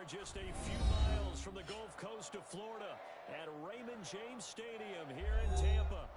are just a few miles from the Gulf Coast of Florida at Raymond James Stadium here in Tampa.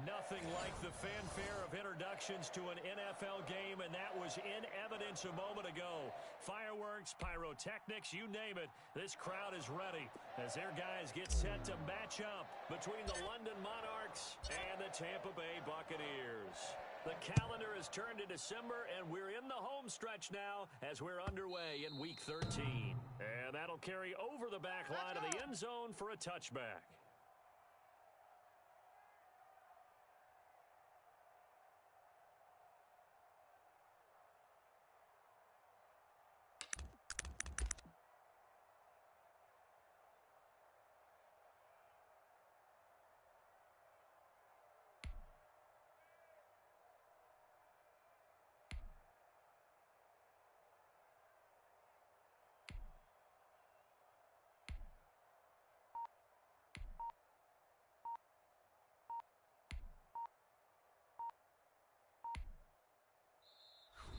Nothing like the fanfare of introductions to an NFL game, and that was in evidence a moment ago. Fireworks, pyrotechnics, you name it, this crowd is ready as their guys get set to match up between the London Monarchs and the Tampa Bay Buccaneers. The calendar has turned to December, and we're in the home stretch now as we're underway in Week 13. And that'll carry over the back line of the end zone for a touchback.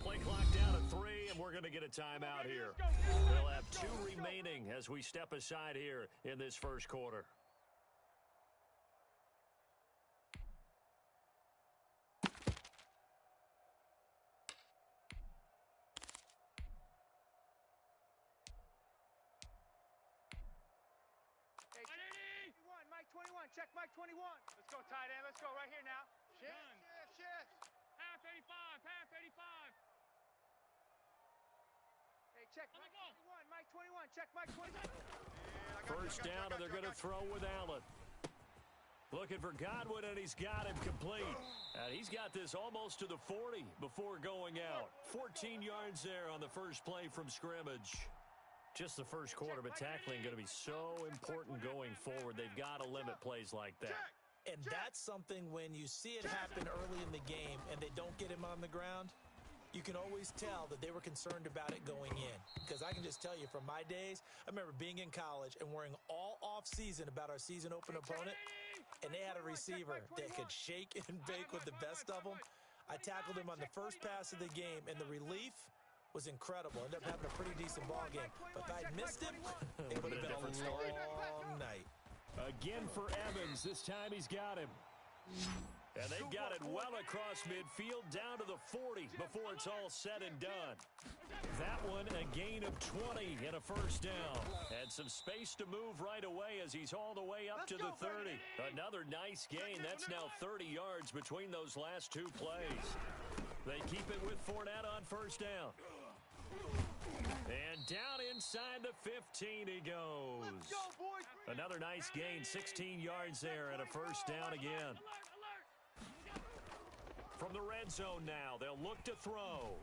Play clock down at 3, and we're going to get a timeout here. We'll have 2 remaining as we step aside here in this first quarter. Hey, 21, Mike 21, check Mike 21. Let's go, tight end. Let's go right here now. Shift. Half 85, half 85. Hey, check Mike 21, Mike 21, check Mike 21. First down, and they're going to throw with Allen. Looking for Godwin, and he's got him complete. And he's got this almost to the 40 before going out. 14 yards there on the first play from scrimmage. Just the first quarter, but tackling going to be so important going forward. They've got to limit plays like that. And that's something when you see it happen early in the game and they don't get him on the ground, you can always tell that they were concerned about it going in. Because I can just tell you from my days, I remember being in college and worrying all off-season about our season open opponent, and they had a receiver that could shake and bake with the best of them. I tackled him on the first pass of the game, and the relief was incredible. Ended up having a pretty decent ball game. But if I'd missed him, it would have been a long night. Again for Evans. This time he's got him. And they've got it well across midfield down to the 40 before it's all said and done. That one a gain of 20 and a first down. And some space to move right away as he's all the way up to the 30. Another nice gain. That's now 30 yards between those last 2 plays. They keep it with Fournette on first down. And down inside the 15 he goes. Let's go, boys. Another nice gain, 16 yards there and a first down again. From the red zone now, they'll look to throw.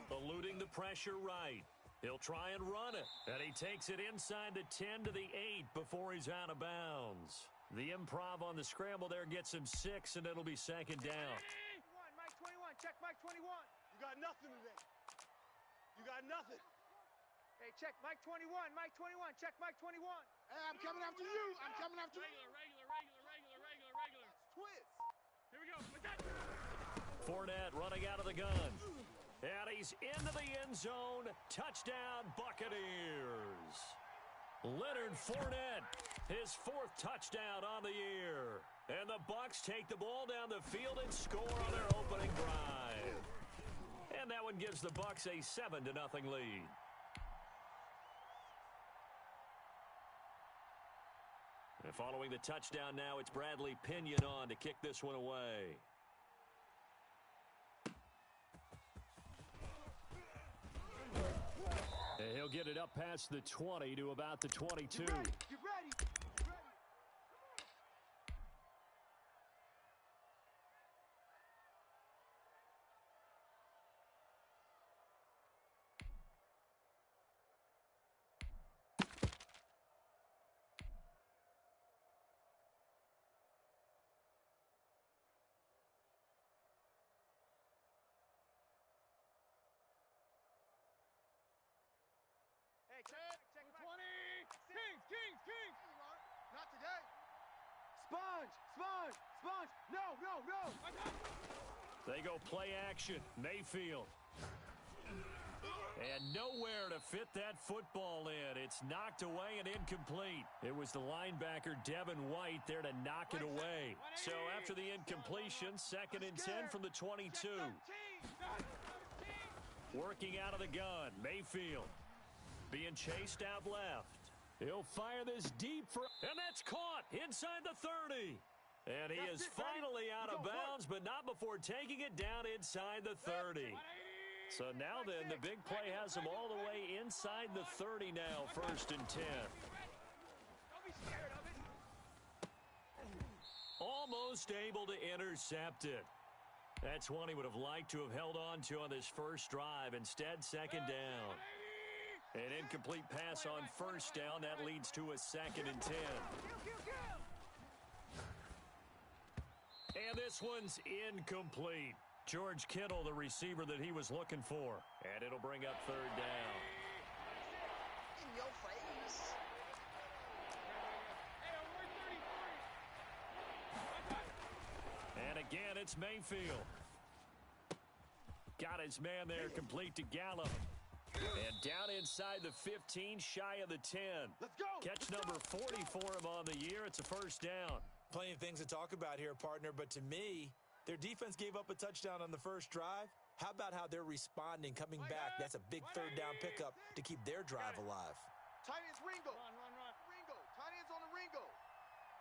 Eluding the pressure right. He'll try and run it. And he takes it inside the 10 to the 8 before he's out of bounds. The improv on the scramble there gets him 6, and it'll be second down. Mike 21, check Mike 21. You got nothing today. You got nothing. Hey, check Mike 21, Mike 21, check Mike 21. Hey, I'm coming after you. I'm coming after you. Regular. Twist. Here we go. Fournette running out of the gun. And he's into the end zone. Touchdown, Buccaneers. Leonard Fournette, his 4th touchdown on the year. And the Bucs take the ball down the field and score on their opening drive. And that one gives the Bucs a 7-0 lead. And following the touchdown now, it's Bradley Pinion on to kick this one away. And he'll get it up past the 20 to about the 22. Get ready. Hey, check 20. Kings. Not today. Sponge. No. They go play action. Mayfield. And nowhere to fit that football in. It's knocked away and incomplete. It was the linebacker, Devin White, there to knock it away. So after the incompletion, 2nd and 10 from the 22. Working out of the gun, Mayfield. Being chased out left. He'll fire this deep for, and that's caught inside the 30. And he is finally out of bounds, but not before taking it down inside the 30. So now then, the big play has him all the way inside the 30 now, 1st and 10. Almost able to intercept it. That's one he would have liked to have held on to on this first drive. Instead, 2nd down. An incomplete pass on 1st down. That leads to a 2nd and 10. And this one's incomplete. George Kittle, the receiver that he was looking for. And it'll bring up 3rd down. In your face. And again, it's Mayfield. Got his man there, complete to Gallup. And down inside the 15, shy of the 10. Let's go. Catch number 40 for him on the year. It's a 1st down. Plenty of things to talk about here, partner, but to me, their defense gave up a touchdown on the first drive. How about how they're responding, coming back? That's a big 3rd down pickup to keep their drive alive. Tight end's Ringo. Run. Ringo. Tight end's on the Ringo.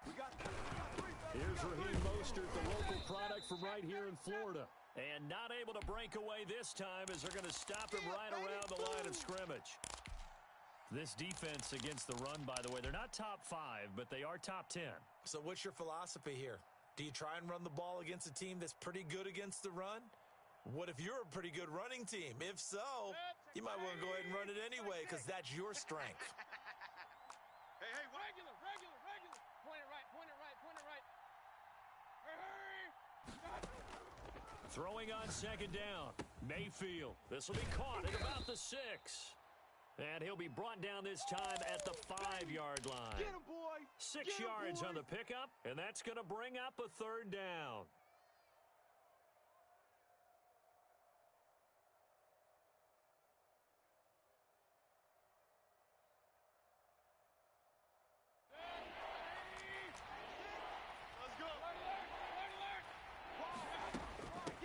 We got 3. Here's Raheem Mostert, the local product from right here in Florida. And not able to break away this time as they're going to stop him right around the line of scrimmage. This defense against the run, by the way, they're not top 5, but they are top 10. So what's your philosophy here? Do you try and run the ball against a team that's pretty good against the run? What if you're a pretty good running team? If so, you might want to go ahead and run it anyway because that's your strength. Hey, regular. Point it right. Hurry. Throwing on 2nd down. Mayfield. This will be caught at about the 6. And he'll be brought down this time at the 5-yard line. Get him, boy. 6 yards on the pickup, and that's going to bring up a 3rd down.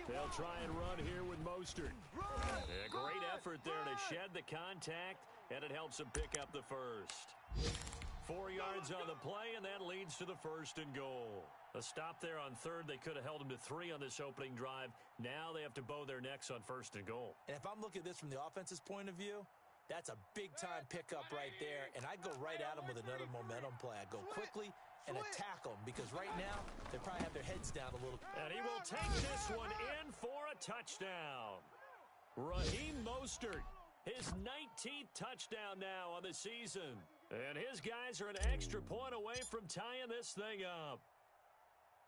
They'll try and run here with Mostert. A great effort there to shed the contact, and it helps him pick up the 1st. 4 yards on the play, and that leads to the 1st and goal. A stop there on 3rd. They could have held him to 3 on this opening drive. Now they have to bow their necks on 1st and goal. And if I'm looking at this from the offense's point of view, that's a big-time pickup right there, and I'd go right at him with another momentum play. I'd go quickly and attack them because right now they probably have their heads down a little. And he will take this one in for a touchdown. Raheem Mostert, his 19th touchdown now on the season. And his guys are an extra point away from tying this thing up.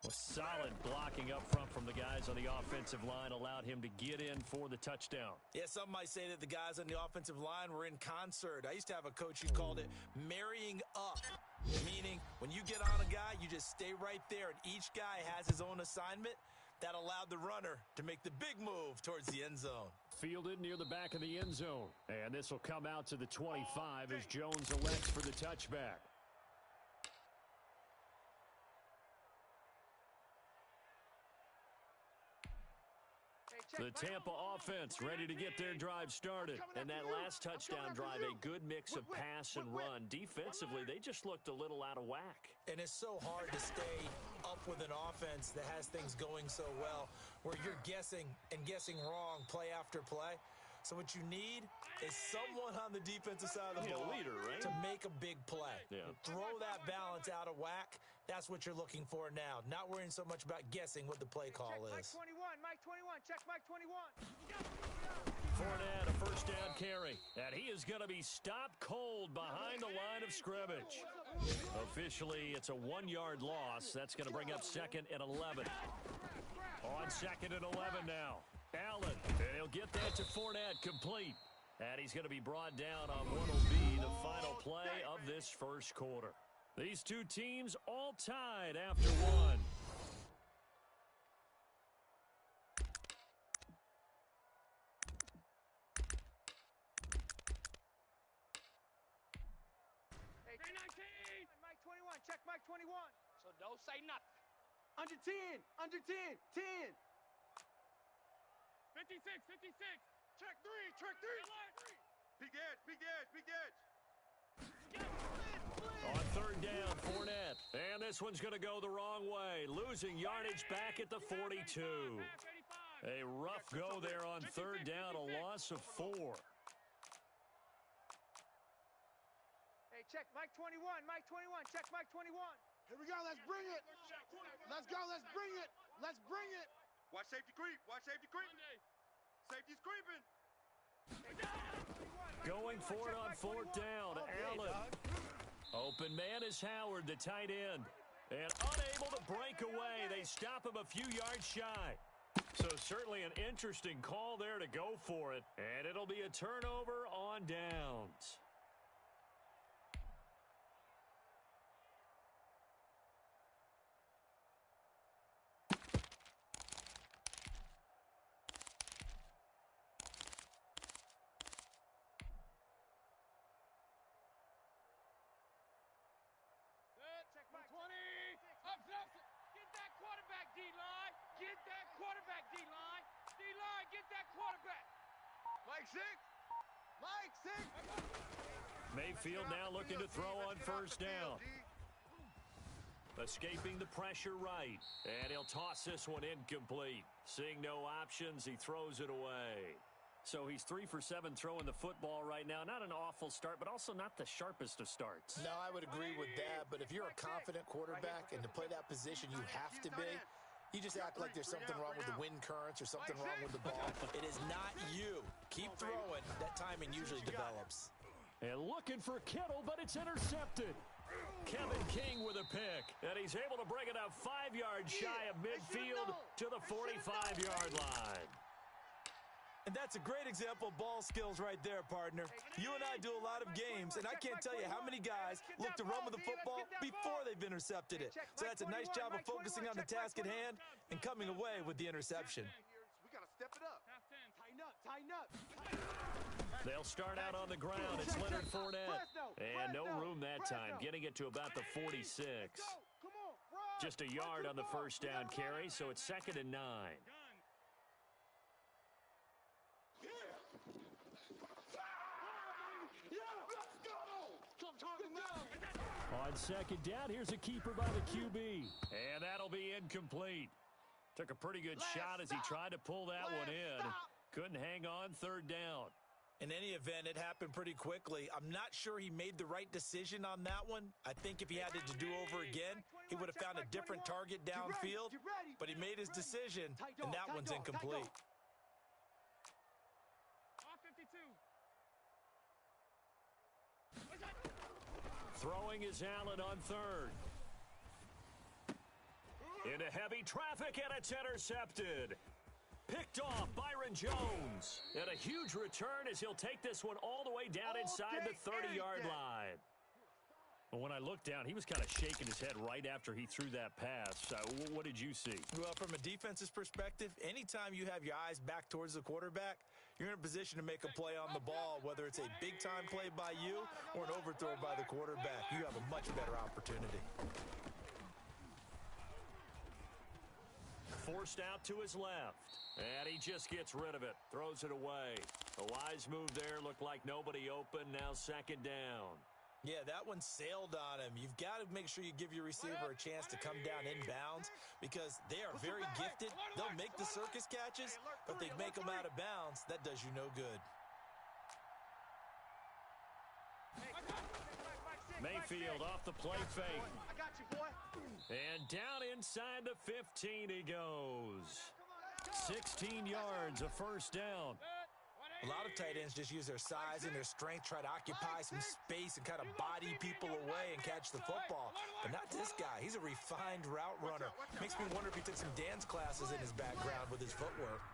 A solid blocking up front from the guys on the offensive line allowed him to get in for the touchdown. Yeah, some might say that the guys on the offensive line were in concert. I used to have a coach who called it marrying up, meaning when you get on a guy, you just stay right there, and each guy has his own assignment. That allowed the runner to make the big move towards the end zone. Fielded near the back of the end zone. And this will come out to the 25 as Jones elects for the touchback. The Tampa offense ready to get their drive started. And that last touchdown drive, a good mix of pass and run. Defensively, they just looked a little out of whack. And it's so hard to stay up with an offense that has things going so well, where you're guessing and guessing wrong play after play. So what you need is someone on the defensive side of the ball leader, right? to make a big play. Yeah. Throw that balance out of whack. That's what you're looking for now. Not worrying so much about guessing what the play call is. Mike 21. Check Mike 21. Fournette, a first down carry. And he is going to be stopped cold behind the line of scrimmage. Officially, it's a 1-yard loss. That's going to bring up 2nd and 11. On 2nd and 11 now. Allen, and he'll get that to Fournette, complete. And he's going to be brought down on what will be the final play of this first quarter. These two teams all tied after one. check Mike 21. So don't say nothing. Under 10, under 10, 10. 56, 56. Check 3, check 3. Big edge, big edge, big edge. On third down, Fournette. And this one's going to go the wrong way. Losing yardage back at the 42. A rough go there on third down, a loss of 4. Hey, check Mike 21, Mike 21, check Mike 21. Here we go, let's bring it. Let's go, let's bring it. Let's bring it. Watch safety creep, watch safety creep. Safety's creeping. Going for it on fourth down. Allen. Open man is Howard, the tight end. And unable to break away. They stop him a few yards shy. So certainly an interesting call there to go for it. And it'll be a turnover on downs. Check Mike 20. Up, up. Get that quarterback, D-line. Get that quarterback, D-line. D-line, get that quarterback. Mike 6. Mike 6. Mayfield now looking to throw on first down. Escaping the pressure right. And he'll toss this one incomplete. Seeing no options, he throws it away. So he's 3 for 7 throwing the football right now. Not an awful start, but also not the sharpest of starts. No, I would agree with that, but if you're a confident quarterback and to play that position you have to be, you just act like there's something wrong with the wind currents or something wrong with the ball. It is not you. Keep throwing. That timing usually develops. And looking for Kittle, but it's intercepted. Kevin King with a pick, and he's able to bring it up 5 yards shy of midfield to the 45-yard line. And that's a great example of ball skills right there, partner. You and I do a lot of games, and I can't tell you how many guys look to run with the football before they've intercepted it. So that's a nice job of focusing on the task at hand and coming away with the interception. We got to step it up. Tighten up, tighten up. They'll start out on the ground. It's Leonard Fournette. And no room that time, getting it to about the 46. Just a yard on the first down carry, so it's 2nd and 9. On second down, here's a keeper by the QB. And that'll be incomplete. Took a pretty good shot as he tried to pull that one in. Couldn't hang on third down. In any event, it happened pretty quickly. I'm not sure he made the right decision on that one. I think if he had it to do over again, he would have found a different target downfield. But he made his decision, and that one's incomplete. Throwing is Allen on third. Into heavy traffic, and it's intercepted. Picked off Byron Jones. And a huge return as he'll take this one all the way down inside the 30-yard line. Well, when I looked down, he was kind of shaking his head right after he threw that pass. What did you see? Well, from a defense's perspective, anytime you have your eyes back towards the quarterback, you're in a position to make a play on the ball, whether it's a big-time play by you or an overthrow by the quarterback. You have a much better opportunity. Forced out to his left. And he just gets rid of it. Throws it away. A wise move there. Looked like nobody open. Now 2nd down. Yeah, that one sailed on him. You've got to make sure you give your receiver a chance to come down inbounds because they are very gifted. They'll make the circus catches, but they make them out of bounds. That does you no good. Mayfield off the play fake. I got you, boy. And down inside the 15 he goes. 16 yards, a first down. A lot of tight ends just use their size and their strength, try to occupy some space and kind of body people away and catch the football. But not this guy. He's a refined route runner. Makes me wonder if he took some dance classes in his background with his footwork.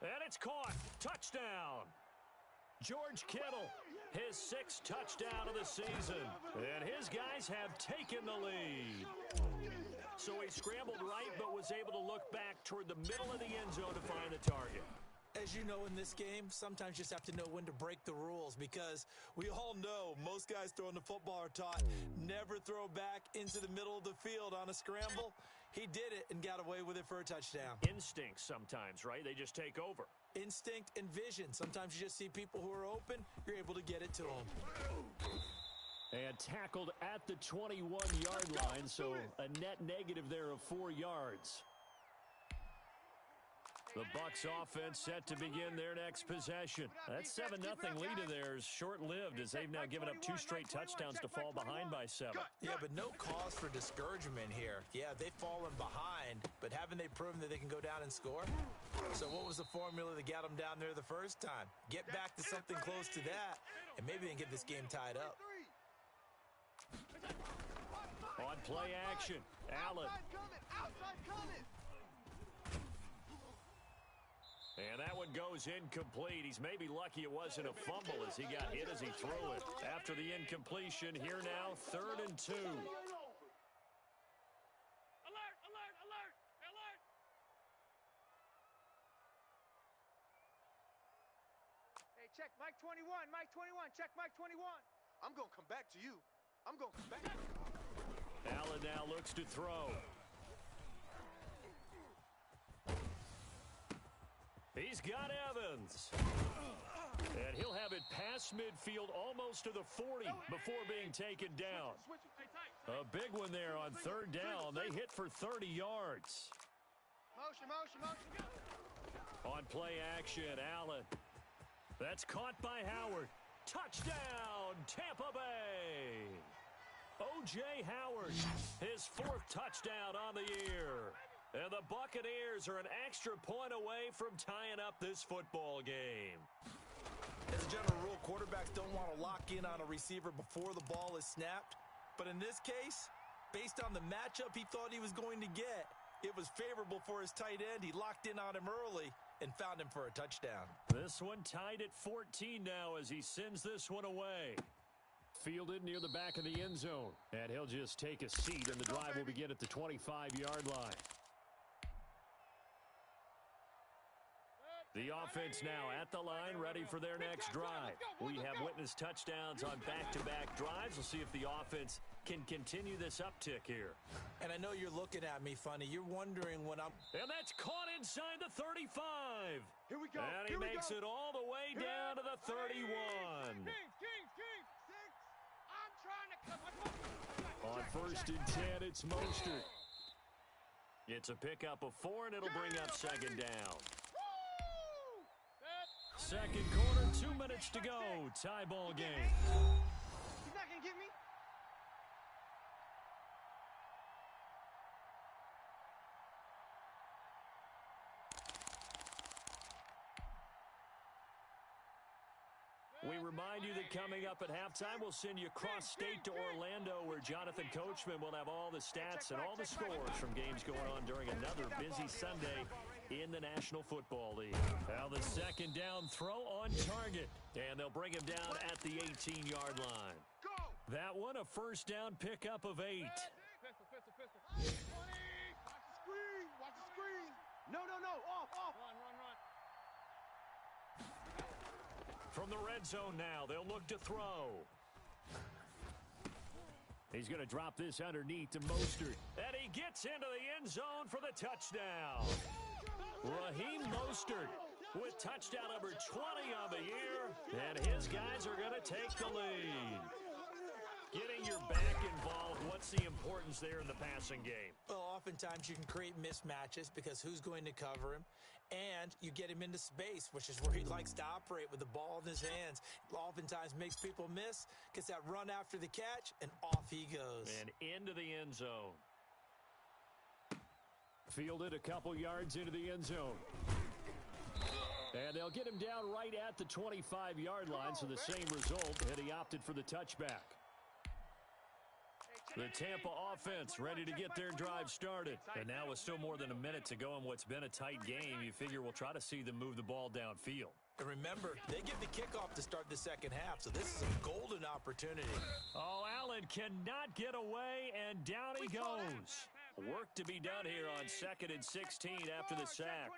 And it's caught. Touchdown. George Kittle, his 6th touchdown of the season. And his guys have taken the lead. So he scrambled right but was able to look back toward the middle of the end zone to find the target. As you know in this game, sometimes you just have to know when to break the rules because we all know most guys throwing the football are taught never throw back into the middle of the field on a scramble. He did it and got away with it for a touchdown. Instinct sometimes, right? They just take over. Instinct and vision. Sometimes you just see people who are open, you're able to get it to them. And tackled at the 21-yard line, so a net negative there of 4 yards. The Bucs offense set to begin their next possession. That 7-0 lead of theirs short-lived as they've now given up 2 straight touchdowns to fall behind by 7. Yeah, but no cause for discouragement here. Yeah, they've fallen behind, but haven't they proven that they can go down and score? So what was the formula that got them down there the first time? Get back to something close to that, and maybe they can get this game tied up. On play action, Allen. Outside coming. And that one goes incomplete. He's maybe lucky it wasn't a fumble as he got hit as he threw it. After the incompletion, here now, 3rd and 2. Alert, alert, alert, alert. Hey, check Mike 21, Mike 21, check Mike 21. I'm going to come back to you. I'm going to come back. Allen now looks to throw. He's got Evans. And he'll have it past midfield almost to the 40 before being taken down. A big one there on 3rd down. They hit for 30 yards. Motion. On play action, Allen. That's caught by Howard. Touchdown, Tampa Bay. O.J. Howard, his 4th touchdown on the year. And the Buccaneers are an extra point away from tying up this football game. As a general rule, quarterbacks don't want to lock in on a receiver before the ball is snapped. But in this case, based on the matchup he thought he was going to get, it was favorable for his tight end. He locked in on him early and found him for a touchdown. This one tied at 14 now as he sends this one away. Fielded near the back of the end zone. And he'll just take a seat, and the drive will begin at the 25-yard line. The offense now at the line, ready for their next drive. We have witnessed touchdowns on back-to-back drives. We'll see if the offense can continue this uptick here. And I know you're looking at me funny. You're wondering when I'm... And that's caught inside the 35. Here we go. And he makes it all the way down to the 31. Kings. I'm trying to come. On 1st and 10, it's Mostert. It's a pickup of 4, and it'll bring up 2nd down. Second quarter, 2 minutes to go. Tie ball game. He's not going to get me. We remind you that coming up at halftime, we'll send you cross-state to Orlando, where Jonathan Coachman will have all the stats and all the scores from games going on during another busy Sunday in the National Football League. Now the 2nd down throw on target, and they'll bring him down at the 18-yard line. That one, a 1st down pickup of 8. Pistol. Watch the screen. No. Off. Run. From the red zone now, they'll look to throw. He's going to drop this underneath to Mostert. And he gets into the end zone for the touchdown. Raheem Mostert with touchdown number 20 on the year. And his guys are going to take the lead. Getting your back involved, what's the importance there in the passing game? Well, oftentimes you can create mismatches because who's going to cover him? And you get him into space, which is where he likes to operate with the ball in his hands. Oftentimes makes people miss, gets that run after the catch, and off he goes. And into the end zone. Fielded a couple yards into the end zone. And they'll get him down right at the 25-yard line, so the same result, and he opted for the touchback. The Tampa offense ready to get their drive started. And now with still more than a minute to go in what's been a tight game, you figure we'll try to see them move the ball downfield. And remember, they give the kickoff to start the second half, so this is a golden opportunity. Oh, Allen cannot get away, and down he goes. Work to be done here on 2nd and 16 after the sack.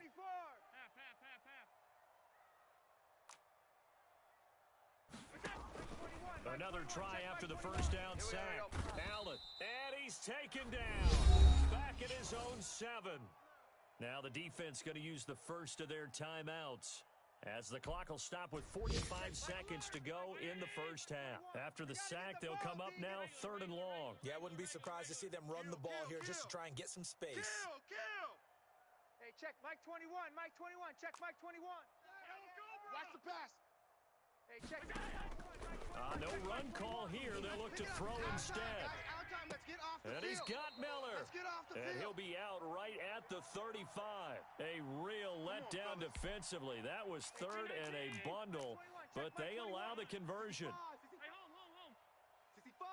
Another try after the first down sack. Allen, and he's taken down. Back at his own 7. Now the defense going to use the first of their timeouts, as the clock will stop with 45 seconds to go in the first half. After the sack, they'll come up now 3rd and long. Yeah, I wouldn't be surprised to see them run the ball here just to try and get some space. Kill! Hey, check Mike 21. Mike 21. Check Mike 21. Watch the pass. Hey, check. No run call here. They'll look to throw instead. Our time. Let's get off the And field. he's got Miller. Let's get off the And field. he'll be out right at the 35. A real letdown defensively. That was 3rd and a bundle, but they allow the conversion. Hey, home. 65.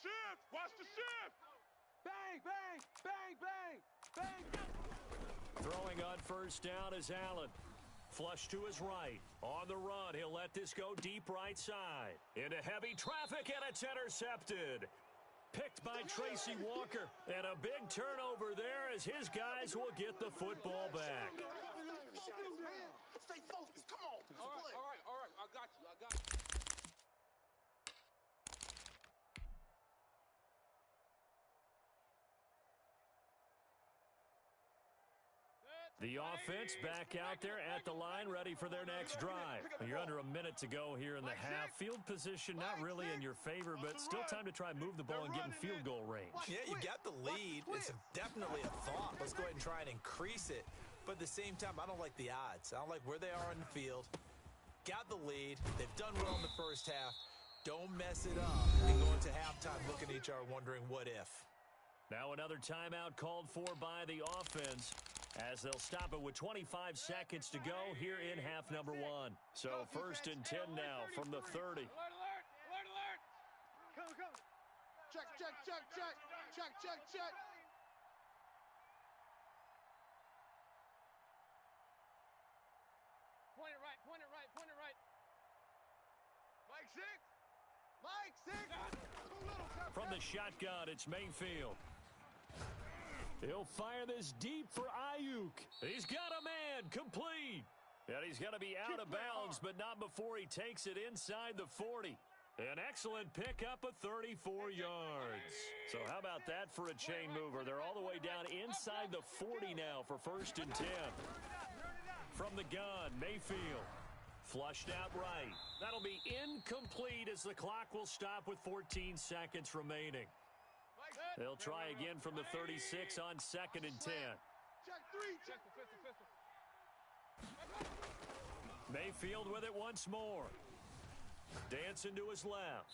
Shift! Watch the shift! Bang, bang, bang, bang, bang. Throwing on first down is Allen. Flush to his right. On the run, he'll let this go deep right side. Into heavy traffic, and it's intercepted. Picked by Tracy Walker. And a big turnover there as his guys will get the football back. Stay focused. Come on. All right. I got you. The offense back out there at the line, ready for their next drive. You're under a minute to go here in the half. Field position not really in your favor, but still time to try and move the ball and get in field goal range. Yeah, you got the lead. It's definitely a thought. Let's go ahead and try and increase it. But at the same time, I don't like the odds. I don't like where they are in the field. Got the lead. They've done well in the first half. Don't mess it up and go into halftime looking at each other wondering what if. Now another timeout called for by the offense, as they'll stop it with 25 seconds to go here in half number 1. So 1st and 10 now from the 30. Alert! Come. Check. Point it right. Mike 6. From the shotgun, it's Mayfield. He'll fire this deep for Ayuk. He's got a man, complete. And he's going to be out of bounds, but not before he takes it inside the 40. An excellent pickup of 34 yards. So how about that for a chain mover? They're all the way down inside the 40 now for 1st and 10. From the gun, Mayfield. Flushed out right. That'll be incomplete as the clock will stop with 14 seconds remaining. They'll try again from the 36 on 2nd and 10. Check 3. Pistol. Mayfield with it once more. Dancing to his left.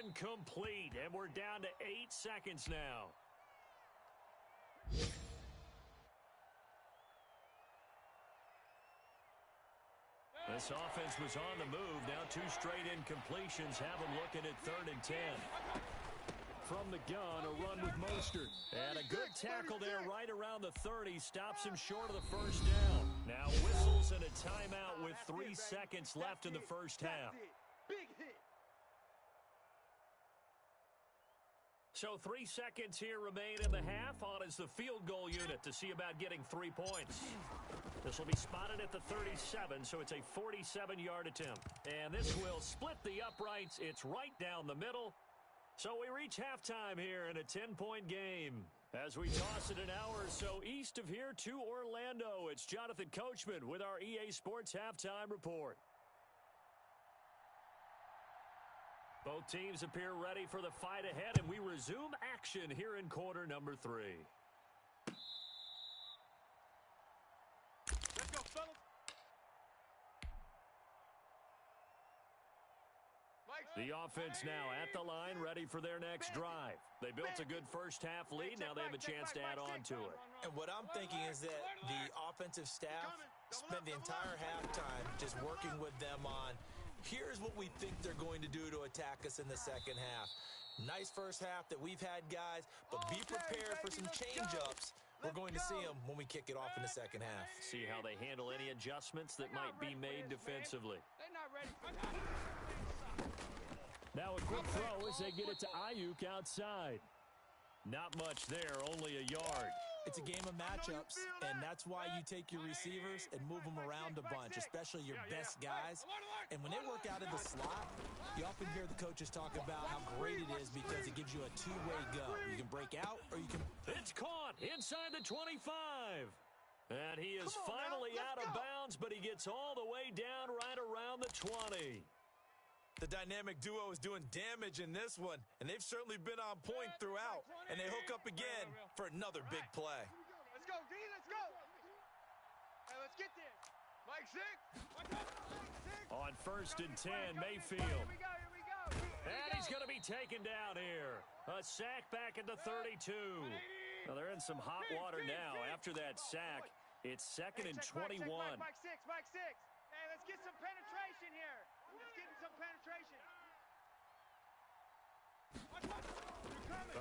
Incomplete, and we're down to 8 seconds now. This offense was on the move. Now 2 straight incompletions have them looking at 3rd and 10. From the gun, a run with Mostert. And a good tackle there right around the 30. Stops him short of the first down. Now whistles and a timeout with 3 seconds left in the first half. Big hit. So 3 seconds here remain in the half. On is the field goal unit to see about getting 3 points. This will be spotted at the 37, so it's a 47-yard attempt. And this will split the uprights. It's right down the middle. So we reach halftime here in a 10-point game. As we toss it an hour or so east of here to Orlando, it's Jonathan Coachman with our EA Sports Halftime Report. Both teams appear ready for the fight ahead, and we resume action here in quarter number 3. Let's go, fellas. The offense now at the line, ready for their next drive. They built a good first half lead. Now they have a chance to add on to it. And what I'm thinking is that the offensive staff spent the entire halftime just working with them on, here's what we think they're going to do to attack us in the second half. Nice first half that we've had, guys, but be prepared for some change-ups. We're going to see them when we kick it off in the second half. See how they handle any adjustments that might be made defensively. They're not ready. Now a quick throw as they get it to Ayuk outside. Not much there, only a yard. It's a game of matchups, and that's why you take your receivers and move them around a bunch, especially your best guys. And when they work out in the slot, you often hear the coaches talk about how great it is because it gives you a two-way go. You can break out or you can... It's caught inside the 25. And he is finally out of bounds, but he gets all the way down right around the 20. The dynamic duo is doing damage in this one, and they've certainly been on point throughout. And they hook up again for another big play. Let's go, D, let's go. Hey, let's get this. Mike 6. On 1st and 10, Mayfield. Here we go. And he's going to be taken down here. A sack back at the 32. Well, they're in some hot water now. After that sack, it's 2nd and 21. Mike 6. Hey, let's get some penetration here. Let's get some penetration.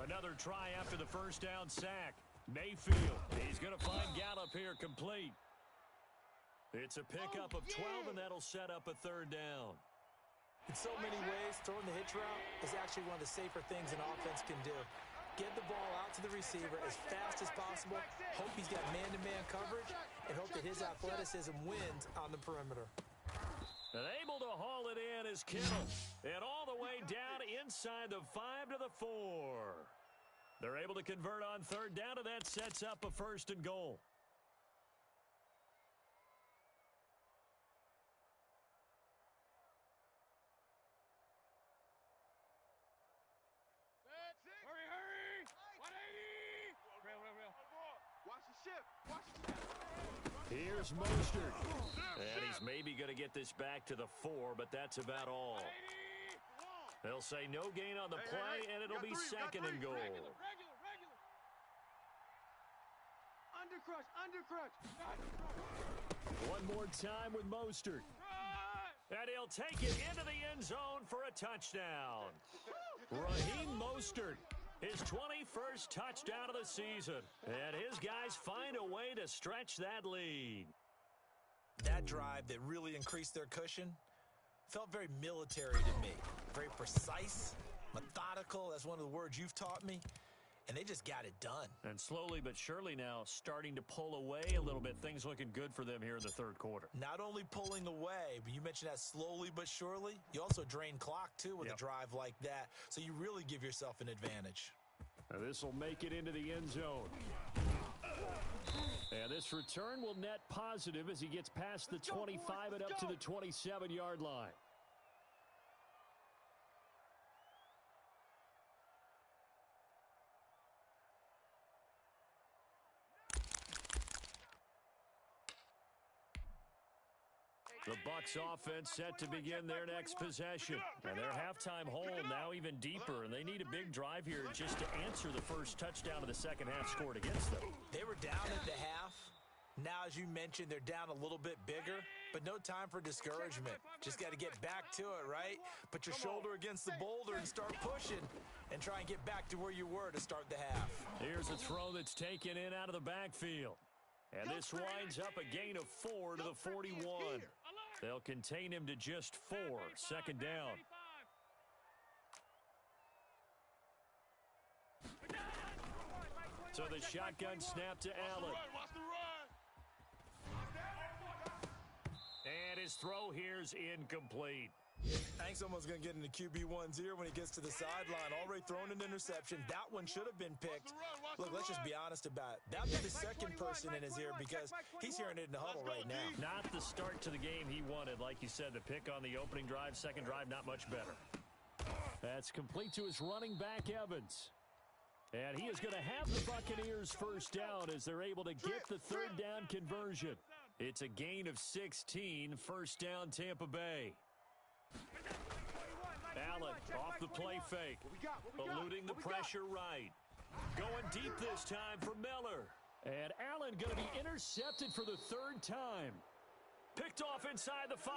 Another try after the first down sack. Mayfield, he's going to find Gallup here complete. It's a pickup of 12, and that'll set up a 3rd down. In so many ways, throwing the hitch route is actually one of the safer things an offense can do. Get the ball out to the receiver as fast as possible, hope he's got man-to-man coverage, and hope that his athleticism wins on the perimeter. And able to haul it in is Kittle. And all the way down inside the 5 to the 4. They're able to convert on 3rd down, and that sets up a 1st and goal. Hurry! 180! Real. Watch the ship. Here's Mostert. And he's maybe going to get this back to the 4, but that's about all. They'll say no gain on the play, and it'll be 2nd and goal. Regular. Undercrush. One more time with Mostert. And he'll take it into the end zone for a touchdown. Raheem Mostert, his 21st touchdown of the season. And his guys find a way to stretch that lead. That drive that really increased their cushion felt very military to me. Very precise, methodical. That's one of the words you've taught me. And they just got it done. And slowly but surely now starting to pull away a little bit. Things looking good for them here in the 3rd quarter. Not only pulling away, but you mentioned that slowly but surely. You also drain clock, too, with a drive like that. So you really give yourself an advantage. Now this will make it into the end zone. And this return will net positive as he gets past the 25 and up to the 27-yard line. The Bucs offense set to begin their next possession. And their halftime hole now even deeper, and they need a big drive here just to answer the first touchdown of the second half scored against them. They were down at the half. Now, as you mentioned, they're down a little bit bigger, but no time for discouragement. Just got to get back to it, right? Put your shoulder against the boulder and start pushing and try and get back to where you were to start the half. Here's a throw that's taken in out of the backfield. And this winds up a gain of 4 to the 41. They'll contain him to just 4. 2nd down. So the shotgun snap to Allen. And his throw here's incomplete. Hank's almost going to get into QB1's ear when he gets to the sideline. Already thrown an interception. That one should have been picked. Look, let's just be honest about it. That would be the second person in his ear because he's hearing it in the huddle right now. Not the start to the game he wanted. Like you said, the pick on the opening drive, second drive, not much better. That's complete to his running back, Evans. And he is going to have the Buccaneers first down as they're able to get the 3rd down conversion. It's a gain of 16, first down Tampa Bay. Allen off the play fake, eluding the pressure right. Going deep this time for Miller. And Allen going to be intercepted for the 3rd time. Picked off inside the 5.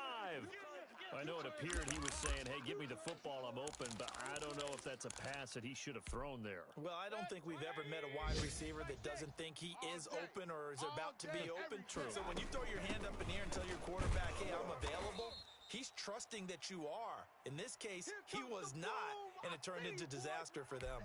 I know it appeared he was saying, hey, give me the football, I'm open, but I don't know if that's a pass that he should have thrown there. Well, I don't think we've ever met a wide receiver that doesn't think he is open or is about to be open. True. So when you throw your hand up in the air and tell your quarterback, hey, I'm available, he's trusting that you are. In this case, he was not, and it turned into disaster for them.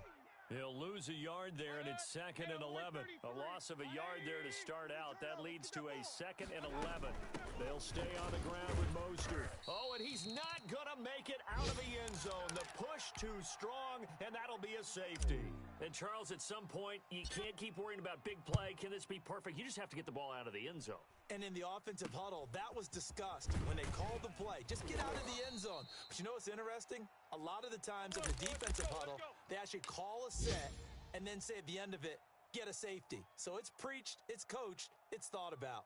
He'll lose a yard there, and it's 2nd and 11. A loss of a yard there to start out. That leads to a 2nd and 11. They'll stay on the ground with Mostert. Oh, and he's not going to make it out of the end zone. The push too strong, and that'll be a safety. And, Charles, at some point, you can't keep worrying about big play. Can this be perfect? You just have to get the ball out of the end zone. And in the offensive huddle, that was discussed when they called the play. Just get out of the end zone. But you know what's interesting? A lot of the times in the defensive huddle, they actually call a set and then say at the end of it, get a safety. So it's preached, it's coached, it's thought about.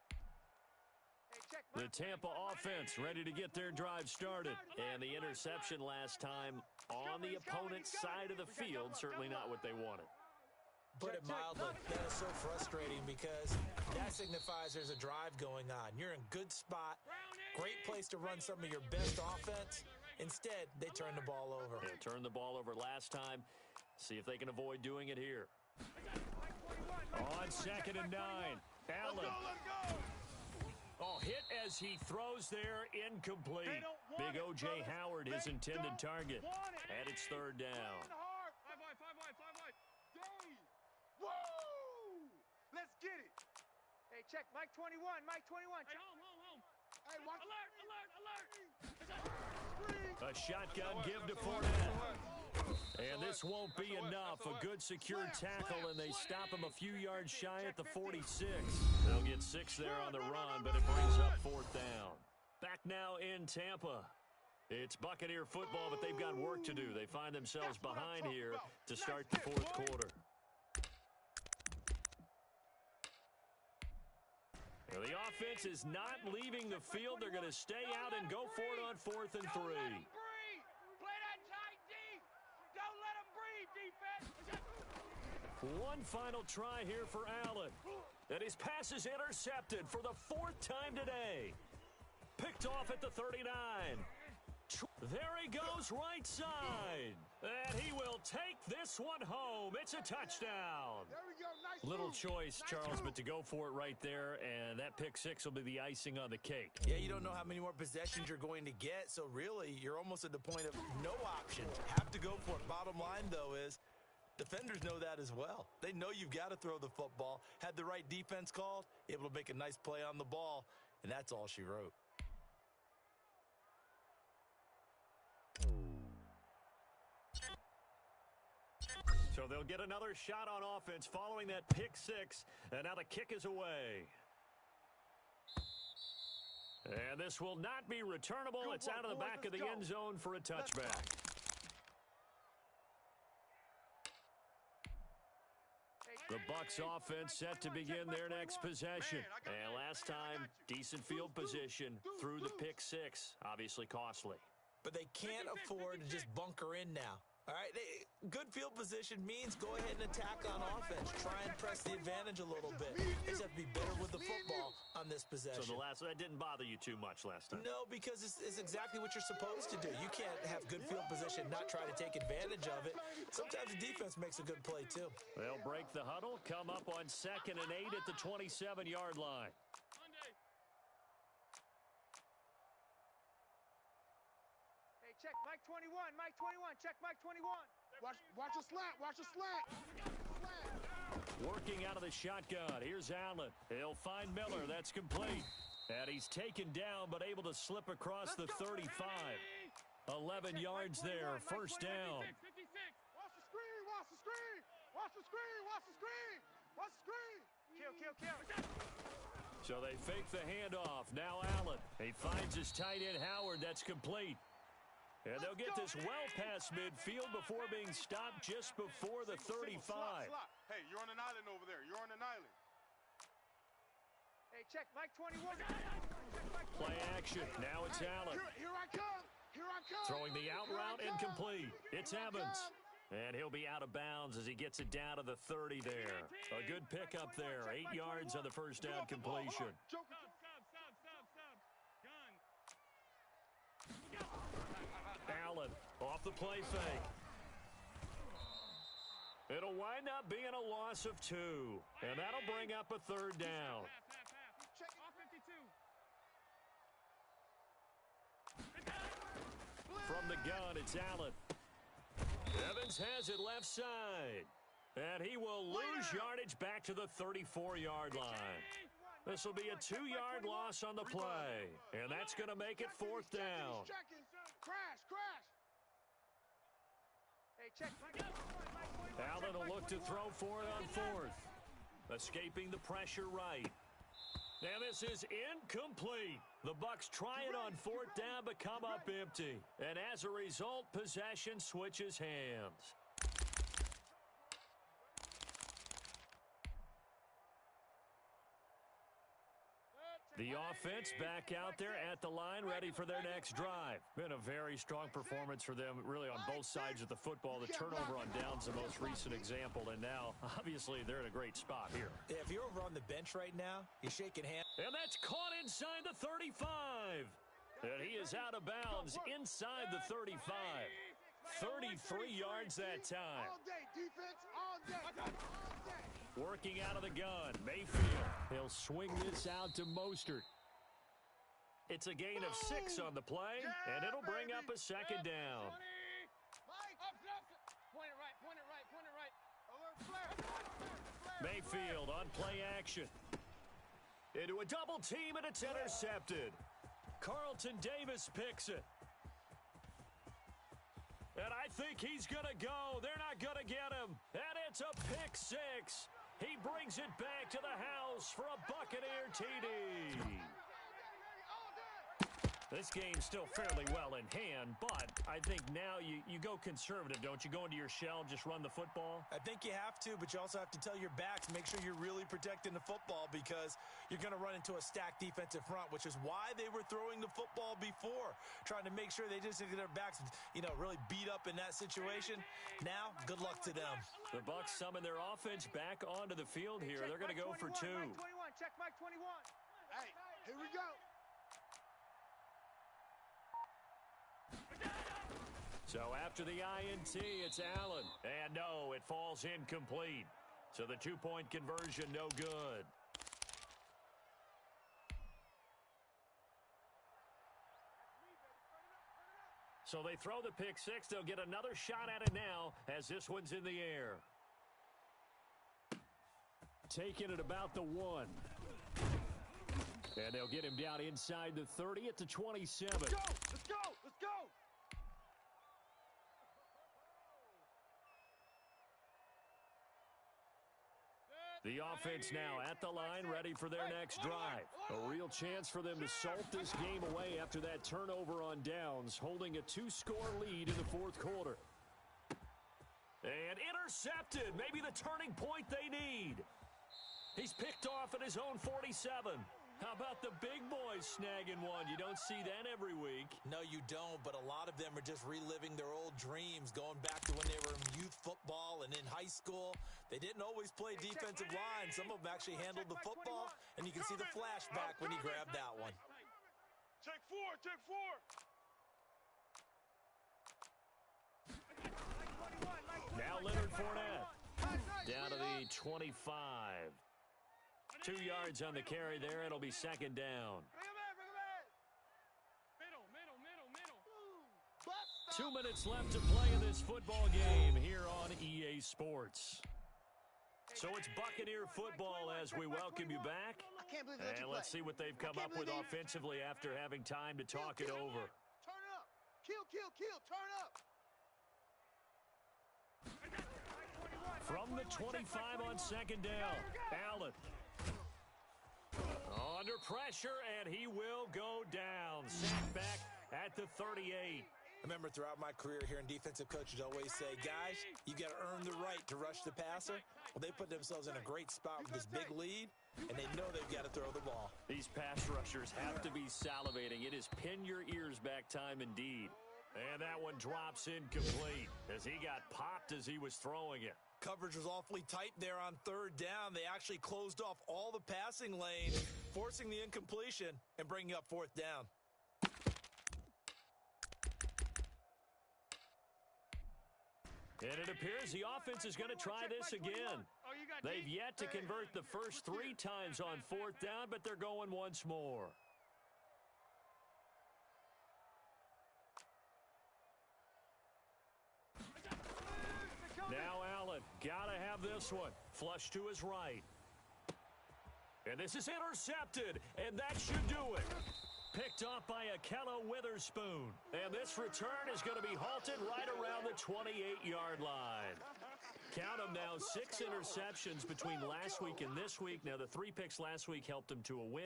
The Tampa offense ready to get their drive started. And the interception last time on the opponent's side of the field, certainly not what they wanted. Put it mildly, that is so frustrating because that signifies there's a drive going on. You're in a good spot, great place to run some of your best offense. Instead, they turn the ball over. Yeah, turned the ball over last time. See if they can avoid doing it here. On 2nd and 9, Allen. Oh, hit as he throws there, incomplete. Big O.J. Howard, his intended target. And it's 3rd down. Woo! Let's get it. Hey, check. Mike 21. Mike 21. Hey, home. Hey, watch. Alert. A shotgun give to Fournette. And this won't be enough. A good secure tackle, and they stop him a few yards shy at the 46. They'll get 6 there on the run, but it brings up 4th down. Back now in Tampa. It's Buccaneer football, but they've got work to do. They find themselves behind here to start the 4th quarter. Well, the offense is not leaving the field. They're going to stay out and go for it on 4th and 3. Play that tight D. Don't let him breathe, defense. One final try here for Allen. And his pass is intercepted for the 4th time today. Picked off at the 39. There he goes right side. And he will take this one home. It's a touchdown. There we go. Nice Little move. choice, Nice Charles, move. but to go for it right there, and that pick 6 will be the icing on the cake. Yeah, you don't know how many more possessions you're going to get, so really, you're almost at the point of no options. Have to go for it. Bottom line, though, is defenders know that as well. They know you've got to throw the football. Had the right defense called, able to make a nice play on the ball, and that's all she wrote. So they'll get another shot on offense following that pick 6, and now the kick is away. And this will not be returnable. It's out of the back of the end zone for a touchback. The Bucs offense set to begin their next possession. And last time, decent field position through the pick 6. Obviously costly. But they can't afford to just bunker in now. All right, good field position means go ahead and attack on offense. Try and press the advantage a little bit. They just have to be better with the football on this possession. So that didn't bother you too much last time? No, because it's exactly what you're supposed to do. You can't have good field position, not try to take advantage of it. Sometimes the defense makes a good play, too. They'll break the huddle, come up on 2nd and 8 at the 27-yard line. Check Mike 21, Mike 21, check Mike 21. Watch a slant, watch a slant. Working out of the shotgun. Here's Allen. He'll find Miller. That's complete. And he's taken down, but able to slip across the 35. 11 yards there, 1st down. Watch the screen, watch the screen. Watch the screen, watch the screen. Watch the screen. Kill. So they fake the handoff. Now Allen. He finds his tight end Howard. That's complete. And they'll get this well past midfield before being stopped just before the 35. Slot. Hey, you're on an island over there. You're on an island. Hey, check Mike 21. Play action. Now it's Allen. Here I come. Here I come. Throwing the out route incomplete. It's Evans. And he'll be out of bounds as he gets it down to the 30 there. A good pickup there. 8 yards on the 1st down completion. Stop. Gun. Allen off the play fake. It'll wind up being a loss of 2. And that'll bring up a 3rd down. Off 52. From the gun, it's Allen. Evans Hopkins has it left side. And he will lose yardage back to the 34-yard line. This will be a 2-yard loss on the play. And that's going to make it 4th down. Crash, crash. Hey, check. Allen will look to throw for it on 4th. Escaping the pressure right. And this is incomplete. The Bucs try it on 4th down but come up empty. And as a result, possession switches hands. The offense back out there at the line, ready for their next drive. Been a very strong performance for them, really, on both sides of the football. The turnover on downs, the most recent example, and now, obviously, they're in a great spot here. Yeah, if you're over on the bench right now, you're shaking hands. And that's caught inside the 35. And he is out of bounds inside the 35. 33 yards that time. All day, defense, all day. Working out of the gun, Mayfield. He'll swing this out to Mostert. It's a gain of 6 on the play, and it'll bring up a 2nd down. Point it right, point it right, point it right. Alert flare. Mayfield on play action. Into a double team, and it's intercepted. Carlton Davis picks it. And I think he's going to go. They're not going to get him. And it's a pick 6. He brings it back to the house for a Buccaneer TD. This game's still fairly well in hand, but I think now you go conservative, don't you? Go into your shell, just run the football? I think you have to, but you also have to tell your backs, make sure you're really protecting the football because you're going to run into a stacked defensive front, which is why they were throwing the football before, trying to make sure they just get their backs, really beat up in that situation. Now, good luck to them. The Bucs summon their offense back onto the field here. They're going to go for 2. Mike 21, check Mike 21. Hey, here we go. So after the INT, it's Allen. And no, it falls incomplete. So the 2-point conversion, no good. So they throw the pick 6. They'll get another shot at it now as this one's in the air. Taking it about the 1. And they'll get him down inside the 30 at the 27. Let's go, let's go, let's go. The offense now at the line, ready for their next drive. A real chance for them to salt this game away after that turnover on downs, holding a 2-score lead in the 4th quarter. And intercepted, maybe the turning point they need. He's picked off at his own 47. How about the big boys snagging one? You don't see that every week. No, you don't, but a lot of them are just reliving their old dreams, going back to when they were in youth football and in high school. They didn't always play defensive line. Some of them actually handled the football, and you can see the flashback when he grabbed that one. Check 4, check 4. Now Leonard Fournette down to the 25. 2 yards on the carry there. It'll be 2nd down. Middle. 2 minutes left to play in this football game here on EA Sports. So it's Buccaneer football as we welcome you back. And let's see what they've come up with offensively after having time to talk it over. Turn up. Kill, turn up. From the 25 on 2nd down, Allen. Under pressure, and he will go down. Sacked back at the 38. I remember throughout my career hearing defensive coaches always say, guys, you got to earn the right to rush the passer. Well, they put themselves in a great spot with this big lead, and they know they've got to throw the ball. These pass rushers have to be salivating. It is pin your ears back time indeed. And that one drops incomplete as he got popped as he was throwing it. Coverage was awfully tight there on 3rd down. They actually closed off all the passing lanes, forcing the incompletion and bringing up 4th down. And it appears the offense is going to try this again. They've yet to convert the first 3 times on 4th down, but they're going once more. Now Allen, gotta have this one. Flush to his right. And this is intercepted, and that should do it. Picked off by Akello Witherspoon. And this return is going to be halted right around the 28-yard line. Count them now, 6 interceptions between last week and this week. Now, the 3 picks last week helped them to a win.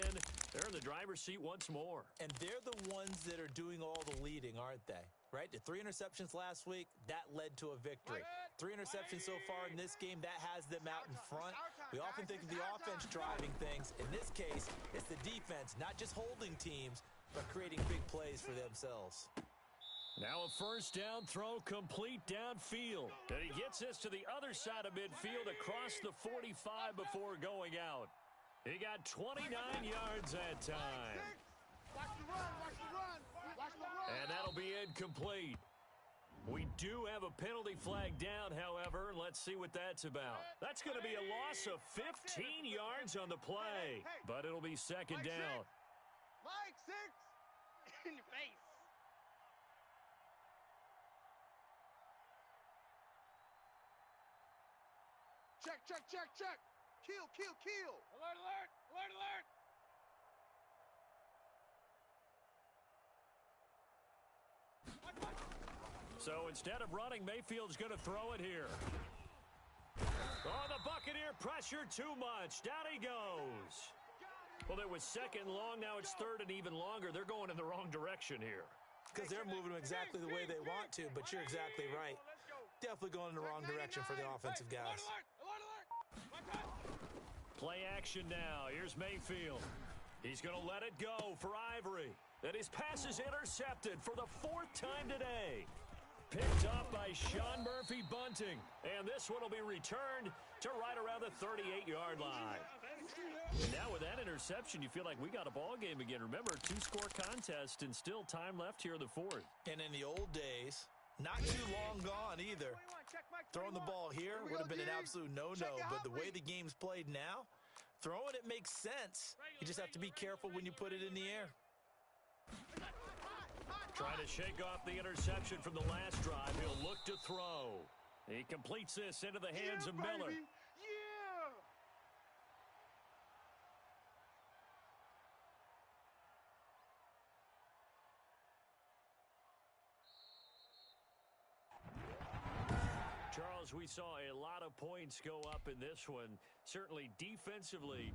They're in the driver's seat once more. And they're the ones that are doing all the leading, aren't they? Right? The 3 interceptions last week, that led to a victory. 3 interceptions so far in this game, that has them out in front. We often think of the offense driving things. In this case, it's the defense, not just holding teams, but creating big plays for themselves. Now a first down throw complete downfield. And he gets this to the other side of midfield across the 45 before going out. He got 29 yards that time. Watch the run, watch the run, watch the run. And that'll be incomplete. We do have a penalty flag down, however. Let's see what that's about. That's going to be a loss of 15 yards on the play. But it'll be second down. Mike, 6. In your face. Check, check, check, check. Kill, kill, kill. Alert, alert, alert, alert. So instead of running, Mayfield's going to throw it here. Oh, the Buccaneer pressure too much. Down he goes. Well, it was second long. Now it's third and even longer. They're going in the wrong direction here. Because they're moving them exactly the way they want to, but you're exactly right. Definitely going in the wrong direction for the offensive guys. Play action now. Here's Mayfield. He's going to let it go for Ivory. And his pass is intercepted for the 4th time today. Picked up by Sean Murphy Bunting. And this one will be returned to right around the 38-yard line. And now with that interception, you feel like we got a ball game again. Remember, 2-score contest and still time left here in the 4th. And in the old days, not too long gone either. Throwing the ball here would have been an absolute no-no, but the way the game's played now, throwing it makes sense. You just have to be careful when you put it in the air. Trying to shake off the interception from the last drive. He'll look to throw. He completes this into the hands of Miller. Baby. Yeah. Charles, we saw a lot of points go up in this one. Certainly defensively,